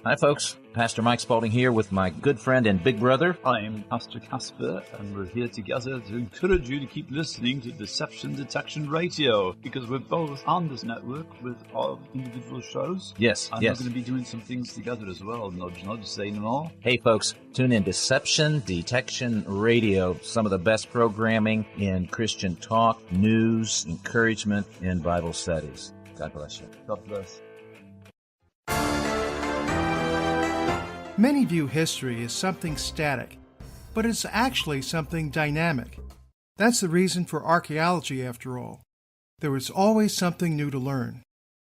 Hi, folks. Pastor Mike Spalding here with my good friend and big brother. I'm Pastor Casper, and we're here together to encourage you to keep listening to Deception Detection Radio, because we're both on this network with our individual shows. Yes, and yes. we're going to be doing some things together as well. Nudge, nudge, say no more. Hey, folks, tune in Deception Detection Radio. Some of the best programming in Christian talk, news, encouragement, and Bible studies. God bless you. God bless. Many view history as something static, but it's actually something dynamic. That's the reason for archaeology, after all. There is always something new to learn.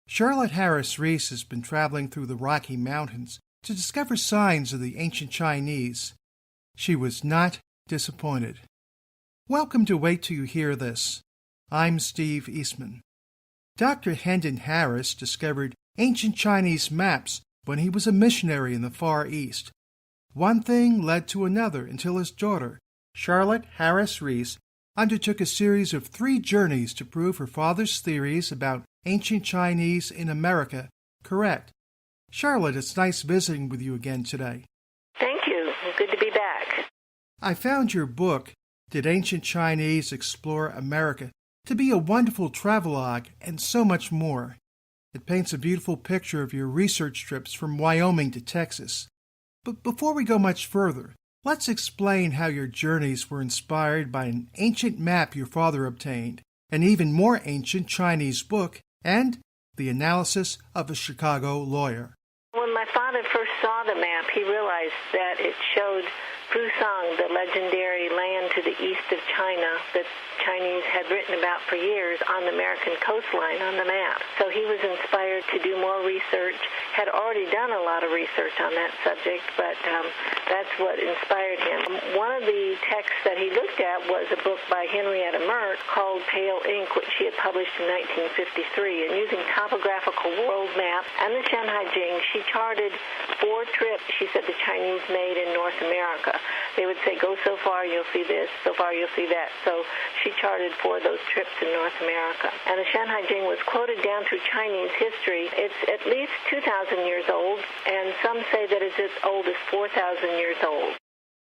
Charlotte Harris Rees has been traveling through the Rocky Mountains to discover signs of the ancient Chinese. She was not disappointed. Welcome to Wait Till You Hear This. I'm Steve Eastman. Dr. Hendon Harris discovered ancient Chinese maps when he was a missionary in the Far East. One thing led to another until his daughter, Charlotte Harris Rees, undertook a series of 3 journeys to prove her father's theories about ancient Chinese in America correct. Charlotte, it's nice visiting with you again today. Thank you. Good to be back. I found your book, Did Ancient Chinese Explore America, to be a wonderful travelogue and so much more. It paints a beautiful picture of your research trips from Wyoming to Texas. But before we go much further, let's explain how your journeys were inspired by an ancient map your father obtained, an even more ancient Chinese book, and the analysis of a Chicago lawyer. When my father first saw the map, he realized that it showed Fusang, the legendary land to the east of China that Chinese had written about for years on the American coastline on the map. So he was inspired to do more research, had already done a lot of research on that subject, but that's what inspired him. One of the texts that he looked at was a book by Henrietta Merck called Pale Ink, which she had published in 1953. And using topographical world map and the Shanghai Jing, she charted 4 trips, she said, the Chinese made in North America. They would say, go so far, you'll see this, so far, you'll see that. So she charted 4 of those trips in North America. And the Shanghai Jing was quoted down through Chinese history. It's at least 2,000 years old, and some say that it's as old as 4,000 years old.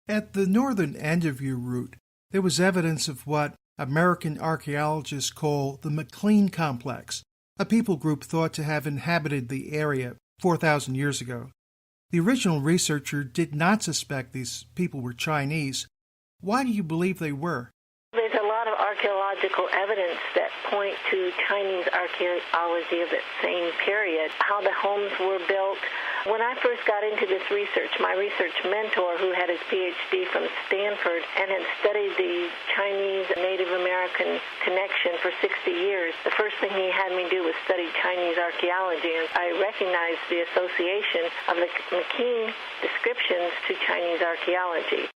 At the northern end of your route, there was evidence of what American archaeologists call the McLean Complex, a people group thought to have inhabited the area 4,000 years ago. The original researcher did not suspect these people were Chinese. Why do you believe they were? There's a lot of archaeological evidence that point to Chinese archaeology of that same period, how the homes were built. When I first got into this research, my research mentor, who had his PhD from Stanford and had studied the Chinese Native American connection for 60 years, the first thing he had me do was study Chinese archaeology, and I recognized the association of the McKean descriptions to Chinese archaeology.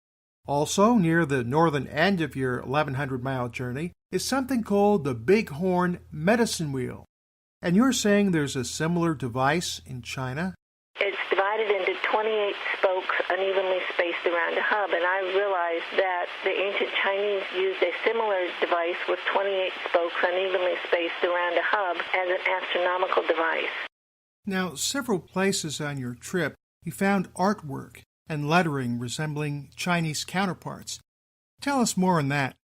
Also, near the northern end of your 1,100-mile journey is something called the Bighorn Medicine Wheel. And you're saying there's a similar device in China? It's divided into 28 spokes unevenly spaced around a hub, and I realized that the ancient Chinese used a similar device with 28 spokes unevenly spaced around a hub as an astronomical device. Now, several places on your trip, you found artwork and lettering resembling Chinese counterparts. Tell us more on that.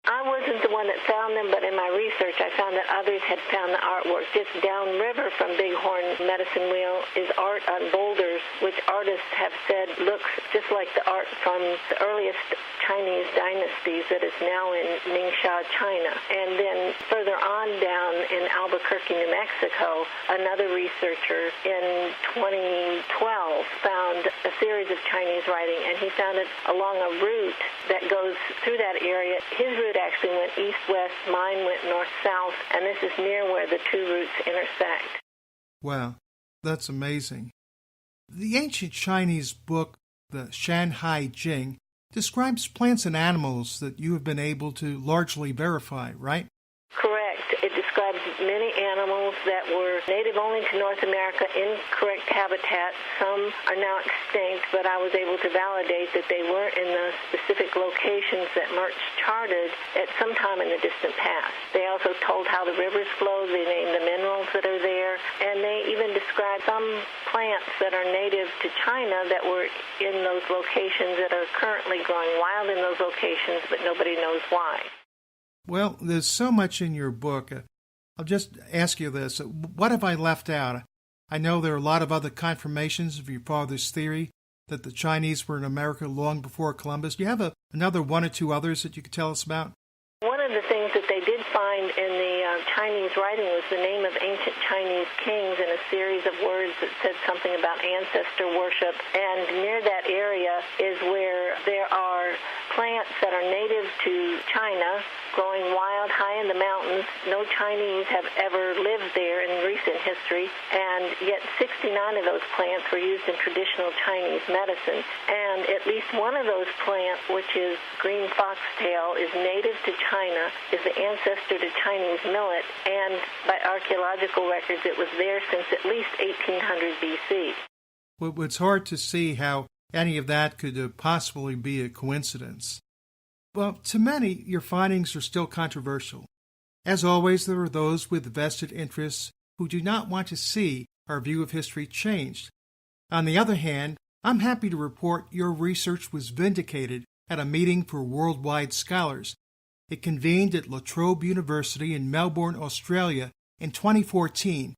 I wasn't the one that found them, but in my research I found that others had found the artwork. Just downriver from Bighorn Medicine Wheel is art on boulders, which artists have said looks just like the art from the earliest Chinese dynasties that is now in Ningxia, China. And then further on down in Albuquerque, New Mexico, another researcher in 2012 found a series of Chinese writing, and he found it along a route that goes through that area. His route actually went east-west, mine went north-south, and this is near where the 2 routes intersect. Wow, that's amazing. The ancient Chinese book, the Shanghai Jing, describes plants and animals that you have been able to largely verify, right? Correct. It describes many animals that were native only to North America in correct habitat. Some are now extinct, but I was able to validate that they weren't in the specific locations that Mertz charted at some time in the distant past. They also told how the rivers flow, they named the minerals that are there, and they even described some plants that are native to China that were in those locations that are currently growing wild in those locations, but nobody knows why. Well, there's so much in your book. I'll just ask you this. What have I left out? I know there are a lot of other confirmations of your father's theory that the Chinese were in America long before Columbus. Do you have another one or two others that you could tell us about? One of the things that they did find in the Chinese writing was the name of ancient Chinese kings and a series of words that said something about ancestor worship. And near that area is where there are plants that are native to China, growing wild high in the mountains. No Chinese have ever lived there in recent history, and yet 69 of those plants were used in traditional Chinese medicine. And at least one of those plants, which is green foxtail, is native to China, is the ancestor to Chinese millet, and by archaeological records it was there since at least 1800 BC. Well, it's hard to see how any of that could possibly be a coincidence. Well, to many, your findings are still controversial. As always, there are those with vested interests who do not want to see our view of history changed. On the other hand, I'm happy to report your research was vindicated at a meeting for worldwide scholars. It convened at La Trobe University in Melbourne, Australia in 2014.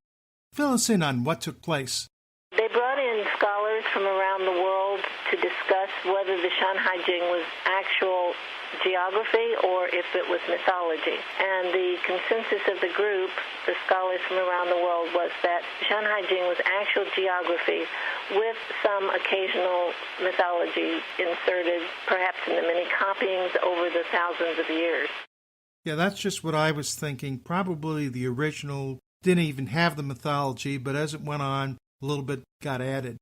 Fill us in on what took place. They brought in scholars from around the world to discuss whether the Shanhai Jing was actual geography or if it was mythology. And the consensus of the group, the scholars from around the world, was that Shanhai Jing was actual geography with some occasional mythology inserted, perhaps in the many copyings over the thousands of years. Yeah, that's just what I was thinking. Probably the original didn't even have the mythology, but as it went on, a little bit got added.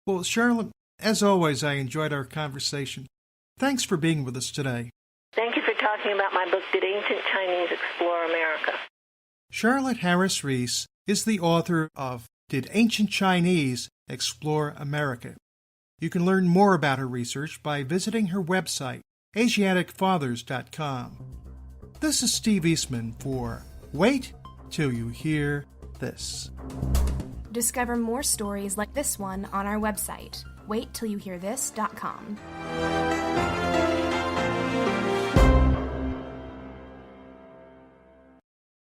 Well, Charlotte, as always, I enjoyed our conversation. Thanks for being with us today. Thank you for talking about my book, Did Ancient Chinese Explore America? Charlotte Harris Rees is the author of Did Ancient Chinese Explore America? You can learn more about her research by visiting her website, AsiaticFathers.com. This is Steve Eastman for Wait Till You Hear This. Discover more stories like this one on our website, waittillYouHearThis.com.